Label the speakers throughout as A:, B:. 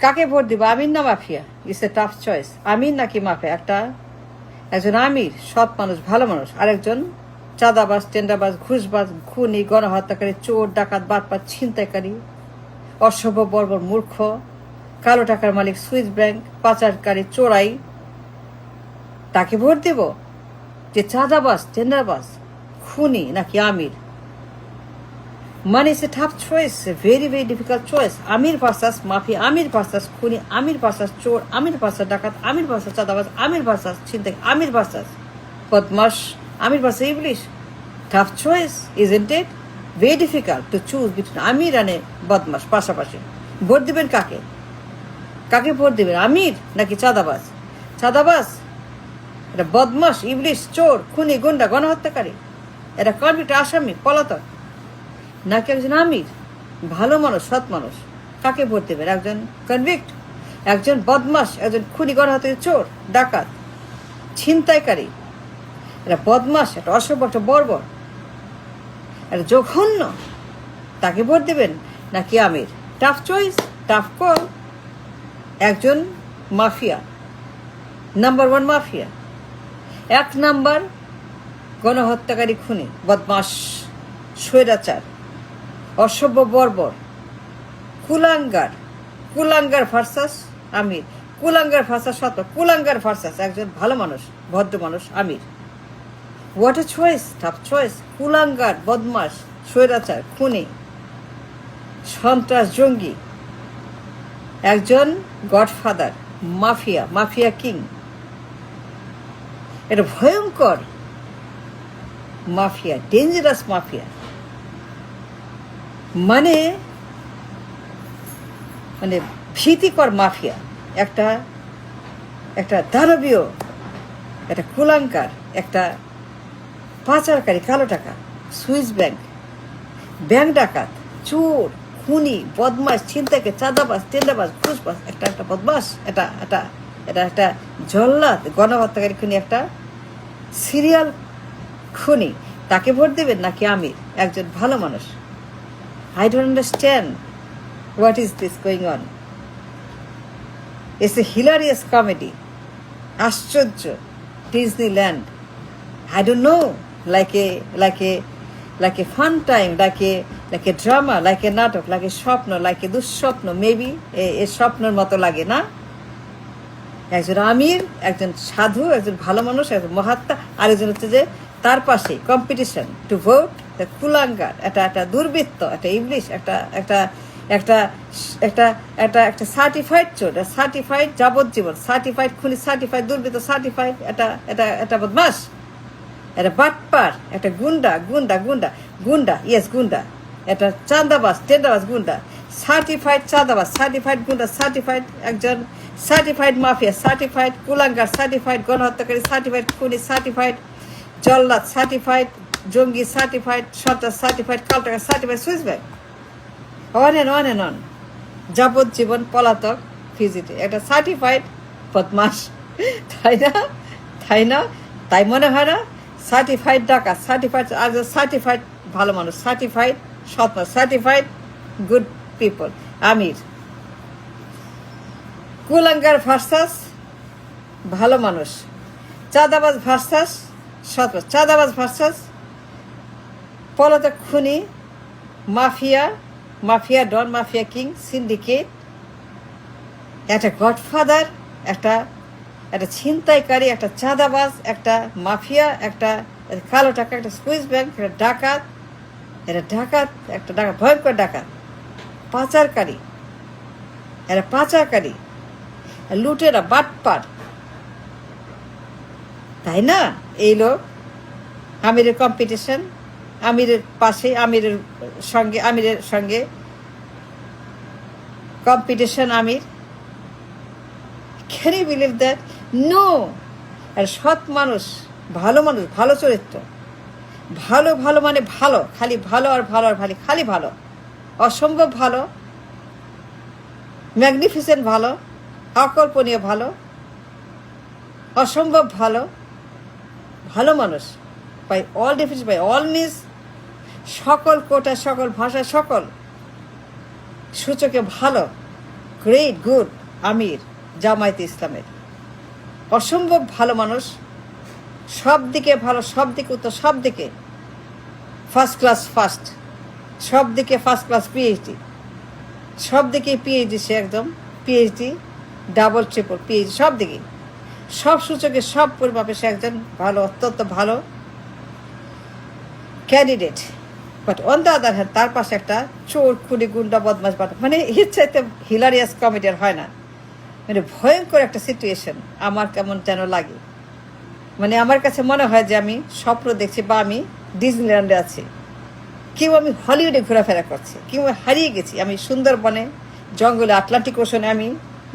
A: কাকে ভোট দিব, আমির না mafia? It's a tough choice. আমির নাকি মাফিয়া? একজন আমির, সৎ মানুষ, ভালো মানুষ, আরেকজন চাঁদাবাজ, টেন্ডারবাজ, ঘুষবাজ, খুনি, গণহত্যাকারী, চোর, ডাকাত, বাটপার, ছিনতাইকারী, অসভ্য, বর্বর, মূর্খ, কালো টাকার মালিক, সুইস ব্যাংক, পাচারকারী, চোরাই। তাকে ভোট দেব? যে চাঁদাবাজ, টেন্ডারবাজ, খুনি নাকি আমির? মানে it's a tough choice, very very difficult choice. আমির ভার্সাস মাফিয়া, আমির ভার্সাস খুনি, আমির ভার্সাস চোর, আমির ভার্সাস ডাকাত, আমির ভার্সাস চাঁদাবাজ, আমির ভার্সাস ছিনতাই, আমির ভার্সাস বদমাস, আমির ভার্সাস ইবলিশ। Tough choice, isn't it? Very difficult to choose between আমির আর বদমাস পাশাপাশি। ভোট দিবেন কাকে? কাকে ভোট দিবেন? আমির নাকি চাঁদাবাজ? চাঁদাবাজ এটা বদমাস, ইবলিশ, চোর, খুনি, গুন্ডা, গণহত্যাকারী, এটা কনভিক্ট, আসামি, পলাতক, নাকি একজন আমির, ভালো মানুষ, সৎ মানুষ? কাকে ভোট দেবেন? একজন কনভিক্ট, একজন বদমাস, একজন খুনি, গণহত্যাকারী, চোর, ডাকাত, ছিনতাইকারী, এটা বদমাস, এটা অসভ্য, একটা বর্বর, এটা জঘন্য। তাকে ভোট দেবেন নাকি আমির? Tough choice, tough call. একজন মাফিয়া, নাম্বার ওয়ান মাফিয়া, এক নাম্বার গণহত্যাকারী, খুনি, বদমাস, স্বৈরাচার, অসভ্য, বর্বর, কুলাঙ্গার। কুলাঙ্গার ভার্সাস আমির, কুলাঙ্গার ভার্সাস সৎ, কুলাঙ্গার ভার্সাস একজন ভালো মানুষ, ভদ্র মানুষ, আমির। What a choice, tough choice. কুলাঙ্গার, বদমাস, স্বৈরাচার, খুনি, সন্ত্রাস, জঙ্গি, একজন গডফাদার, মাফিয়া, মাফিয়া কিং, এটা ভয়ঙ্কর মাফিয়া, ডেঞ্জারাস মাফিয়া। মানে মানে ভীতিকর মাফিয়া, একটা একটা দানবীয়, একটা কুলাঙ্কার, একটা পাচারকারী, কালো টাকা, সুইস ব্যাংক, ব্যাংক ডাকাত, চোর, খুনি, বদমাস, ছিনতাইকে, চাঁদাবাজ, টেন্ডাবাজ, ঘুষবাজ, একটা একটা বদমাস, এটা এটা এটা একটা জল্লাদ, গণহত্যাকারী, খুনি, একটা সিরিয়াল খুনি। তাকে ভোট দেবেন নাকি আমির, একজন ভালো মানুষ? I don't understand what is this going on. It's a hilarious comedy. আশ্চর্য, Disneyland. I don't know, like a fun time, like a drama, like a নাটক, like a স্বপ্ন, like a দুঃস্বপ্ন, maybe এ স্বপ্নের মতো লাগে না? একজন আমির, একজন সাধু, একজন ভালো মানুষ, একজন মহাত্মা, আরেকজন হচ্ছে যে তার পাশে কম্পিটিশন টু ভোট, কুলাঙ্গার, একটা দুর্বৃত্ত, একটা ইংলিশ, একটা সার্টিফাইড চোর, সার্টিফাইড যাবজ্জীবন, সার্টিফাইড খুনি, সার্টিফাইড দুর্বৃত্ত, সার্টিফাইড এটা বদমাস, একটা বাটপার, একটা গুন্ডা, ইয়েস গুন্ডা, একটা চাঁদাবাজ, টেন্ডাবাজ, গুন্ডা, সার্টিফাইড চাঁদাবাজ, সার্টিফাইড গুন্ডা, সার্টিফাইড একজন সার্টিফাইড মাফিয়া, সার্টিফাইড কুলাঙ্গার, সার্টিফাইড গণহত্যাকারী, সার্টিফাইড খুনি, সার্টিফাইড জল্লাদ, সার্টিফাইড জঙ্গি, সার্টিফাইড সন্ত্রাস, সার্টিফাইড কালটাকা, certified Swiss bank, on and on, যাবজ্জীবন, পলাতক, ফিজিটে, একটা সার্টিফাইড বদমাস। তাই না? তাই মনে হয় না? সার্টিফাইড ডাকাত, সার্টিফাইড সার্টিফাইড ভালো মানুষ, সার্টিফাইড সৎ মানুষ, সার্টিফাইড গুড পিপল, আমির। কুলাঙ্গার ভার্সাস ভালো মানুষ, চাঁদাবাজ ভার্সাস সৎ, চাঁদাবাজ ভার্সাস পলাতক, খুনি, mafia don, mafia king, syndicate, একটা গডফাদার, একটা ছিনতাইকারী, একটা চাঁদাবাজ, একটা মাফিয়া, একটা কালো টাকা, একটা সুইস ব্যাংক, একটা ডাকাত, একটা ডাকাত, ভয়ঙ্কর ডাকাত, পাচারকারী, লুটেরা, বাটপার। তাই না? এই লোক আমিরের কম্পিটিশন, আমিরের পাশে, আমিরের সঙ্গে কম্পিটিশন, আমির। Can you believe that? No! আর সৎ মানুষ, ভালো মানুষ, ভালো চরিত্র, ভালো মানে ভালো, খালি ভালো আর ভালো আর খালি ভালো, অসম্ভব ভালো, ম্যাগনিফিসেন্ট ভালো, অকল্পনীয় ভালো, অসম্ভব ভালো, ভালো মানুষ by all definition, by all means, সকল কোটা, সকল ভাষা, সকল সূচকে ভালো, গ্রেট গুড আমির জামায়াতে ইসলামের, অসম্ভব ভালো মানুষ, সব দিকে ভালো, সব দিকে উত্তর, সব দিকে ফার্স্ট ক্লাস ফার্স্ট, সব দিকে ফার্স্ট ক্লাস পিএইচডি, সব দিকে পিএইচডি, সে একদম পিএইচডি ডাবল ট্রিপল পিএইচডি, সব দিকে সব সূচকে সব পরিমাপে সে একজন ভালো, অত্যন্ত ভালো candidate. But on the other hand তার পাশে একটা চোর খুনি গুন্ডা বদমাস বাটা, মানে এর চাইতে হিলারিয়াস কমেডিয়ান হয় না। মানে ভয়ঙ্কর একটা সিচুয়েশন আমার কেমন যেন লাগে। মানে আমার কাছে মনে হয় যে আমি স্বপ্ন দেখছি বা আমি ডিজনিল্যান্ডে আছি, কেউ আমি হলিউডে ঘোরাফেরা করছি, কেউ হারিয়ে গেছি আমি সুন্দরবনে, জঙ্গলে, আটলান্টিক ওশনে আমি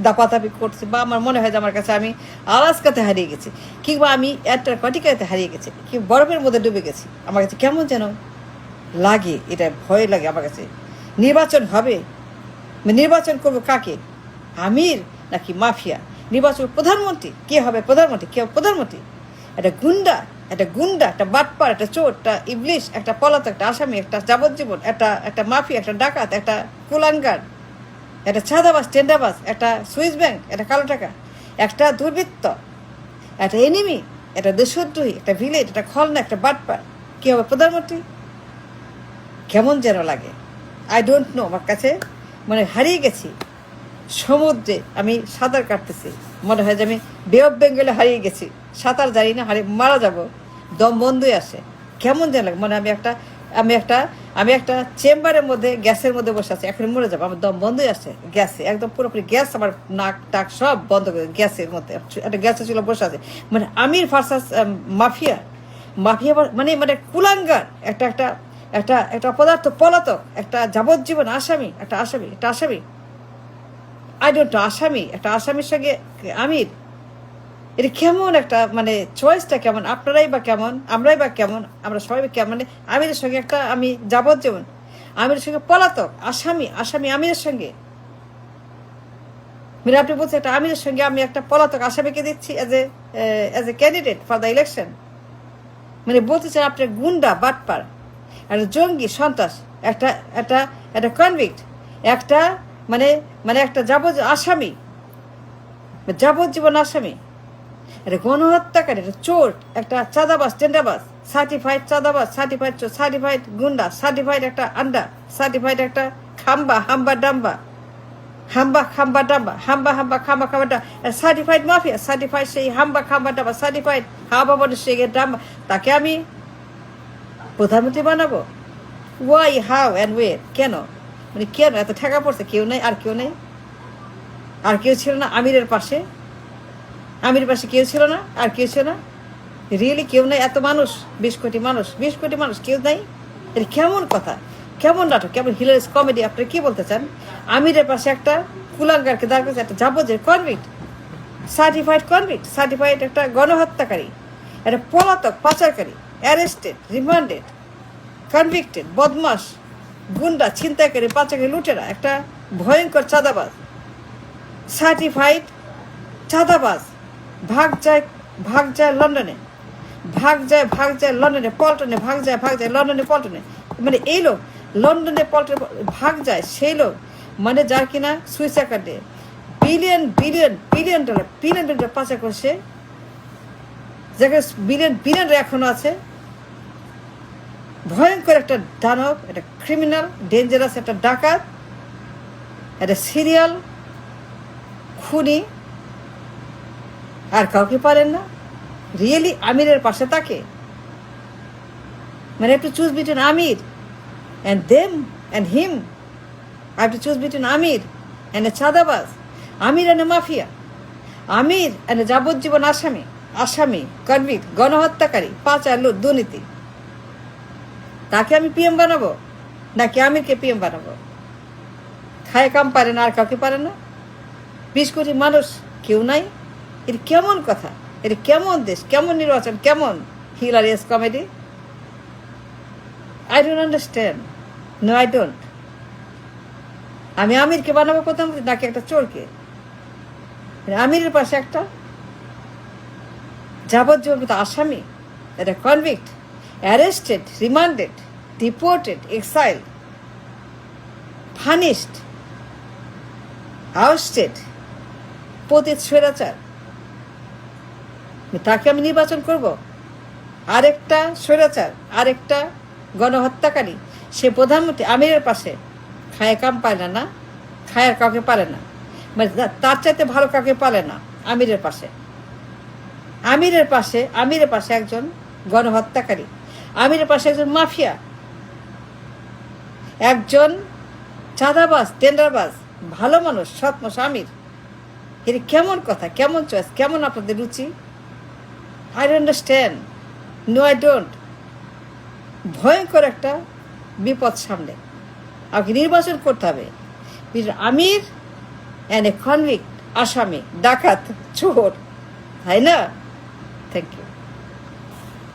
A: দাপাতাপি করছি, বা আমার মনে হয় যে আমার কাছে আমি আলাস্কাতে হারিয়ে গেছি, কিংবা আমি অ্যান্টার্কটিকাতে হারিয়ে গেছি, কি বরফের মধ্যে ডুবে গেছি। আমার কাছে কেমন যেন লাগে, এটা ভয় লাগে আমার কাছে। নির্বাচন হবে, নির্বাচন করবো কাকে, আমির নাকি মাফিয়া? নির্বাচন প্রধানমন্ত্রী, কে হবে প্রধানমন্ত্রী, কে হবে প্রধানমন্ত্রী? একটা গুন্ডা, একটা বাটপার, একটা চোর, একটা ইবলিশ, একটা পলাতক, একটা আসামি, একটা যাবজ্জীবন, একটা মাফিয়া, একটা ডাকাত, একটা কুলাঙ্গার, একটা ছাদাবাস, টেন্ডাবাস, একটা সুইস ব্যাংক, একটা কালো টাকা, একটা দুর্বৃত্ত, একটা এনিমি, একটা দেশদ্রোহী, একটা ভিলেজ, একটা খলনা, একটা বাটপার, কে হবে প্রধানমন্ত্রী? কেমন যেন লাগে, আই ডোন্ট নো। আমার কাছে মানে হারিয়ে গেছি সমুদ্রে, আমি সাঁতার কাটতেছি, মনে হয় যে আমি বে অফ বেঙ্গলে হারিয়ে গেছি, সাঁতার জানি না, মারা যাব, দম বন্ধই আসে, কেমন যেন লাগে। মানে আমি একটা চেম্বারের মধ্যে, গ্যাসের মধ্যে বসে আছি, এখন মরে যাবো, আমার দম বন্ধই আসে, গ্যাসে একদম পুরোপুরি গ্যাস, আমার নাক টাক সব বন্ধ করে গ্যাসের মধ্যে, একটা গ্যাসের ছিল বসে আছে। মানে আমির ভার্সাস মাফিয়া, মানে কুলাঙ্গার, একটা একটা একটা একটা অপদার্থ পলাতক, একটা যাবজ্জীবন আসামি, একটা আসামি আই ডোন্ট নো, একটা আসামির সঙ্গে আমির, এটা কেমন একটা মানে চয়েসটা কেমন? আপনারাই বা কেমন, আমরাই বা কেমন, আমরা সবাই কেমন? মানে আমিরের সঙ্গে একটা আমি যাবজ্জীবন, আমিরের সঙ্গে পলাতক আসামি আমিরের সঙ্গে, মানে আপনি বলছেন একটা আমিরের সঙ্গে আমি একটা পলাতক আসামিকে দিচ্ছি as a candidate for the election. মানে বলতে চান আপনার গুন্ডা বাটপার, একটা জঙ্গি সন্ত্রাস, একটা কনভিক্ট, একটা একটা যাবজ্জীবন আসামি, একটা গণহত্যাকারী, একটা চোর, একটা চাঁদাবাজ, টেন্ডাবাজ, সার্টিফাইড চাঁদাবাজ, সার্টিফাইড চোর, সার্টিফাইড গুন্ডা, সার্টিফাইড একটা আন্ডা, সার্টিফাইড একটা সার্টিফাইড মাফিয়া, সার্টিফাইড সেই খাম্বা ডাম্বা, সার্টিফাইড সেই ডাম্বা, তাকে আমি প্রধানমন্ত্রী বানাবো? ওয়াই, হাউ অ্যান্ড ওয়ের, কেন? মানে কেন এত ঠেকা পড়ছে? কেউ নেই, আর কেউ ছিল না আমিরের পাশে কেউ ছিল না, আর কেউ ছিল না, রিয়েলি কেউ নাই? এত মানুষ, 20 কোটি মানুষ, কেউ নাই? এটা কেমন কথা, কেমন নাটক, কেমন হিলারিয়াস কমেডি? আপনি কি বলতে চান? আমিরের পাশে একটা কুলাঙ্গারকে দাঁড় করেছে, একটা যাবজ্জীবন কনভিক্ট, সার্টিফাইড একটা গণহত্যাকারী, একটা পলাতক পাচারকারী, অ্যারেস্টেড, রিমান্ডেড, কনভিক্টেড, বদমাস, গুন্ডা, ছিনতাইকারী, পাচারকারী, লুটেরা, একটা ভয়ঙ্কর চাঁদাবাজ, সার্টিফাইড চাঁদাবাজ, ভাগ যায় লন্ডনে, পল্টনে, লন্ডনে পল্টনে, মানে এই লোক লন্ডনে পল্টনে ভাগ যায়, সেই লোক মানে যার কিনা সুইস অ্যাকাউন্টে বিলিয়ন ডলার পাচার করছে, যাকে বিলিয়ন এখনো আছে। ভয়ঙ্কর একটা দানব, একটা ক্রিমিনাল, ডেঞ্জারাস একটা ডাকাত, একটা সিরিয়াল খুনি, আর কাউকে পারেন না রিয়েলি আমিরের পাশে তাকে? মানে একটু চুজ বিটুইন আমির and them and him. I have to choose between Amir and a চাঁদাবাজ, Amir and a mafia, Amir and a যাবজ্জীবন আসামি, কনভিক্ট, গণহত্যাকারী, পাচার, লুট, দুর্নীতি। তাকে আমি পিএম বানাবো নাকি আমিরকে পিএম বানাবো? খায় কাম পারে না, আর কাউকে পারে না, 20 কোটি মানুষ, কেউ নাই? এটা কেমন কথা? এটা কেমন দেশ, কেমন নির্বাচন, কেমন hilarious comedy? I don't understand. No, I don't. আমি আমিরকে বানাবো প্রধানমন্ত্রী নাকি একটা চোরকে? আমিরের পাশে একটা যাবজ্জীবন আসামি, একটা convict, arrested, রিমান্ডেড, deported, exile, punished, ousted, পতিত স্বৈরাচার, তাকে আমি নির্বাচন করব? আরেকটা স্বৈরাচার, আরেকটা গণহত্যাকারী, সে প্রধানমন্ত্রী আমিরের পাশে খায় কাম পায় না, না খায়ের কাউকে পারে না, মানে তার চাইতে ভালো কাউকে পারে না আমিরের পাশে। আমিরের পাশে একজন গণহত্যাকারী, আমিরের পাশে একজন মাফিয়া, একজন চাঁদাবাজ, টেন্ডারবাজ, ভালো মানুষ, সৎ মানুষ আমির। এটা কেমন কথা, কেমন চয়েস, কেমন আপনাদের রুচি? I don't understand, no I don't. ভয়ঙ্কর একটা বিপদ সামনে, আমাকে নির্বাচন করতে হবে। আমির অ্যান্ড এ কনভিক্ট, আসামি, ডাকাত, চোর, তাই না? Thank you.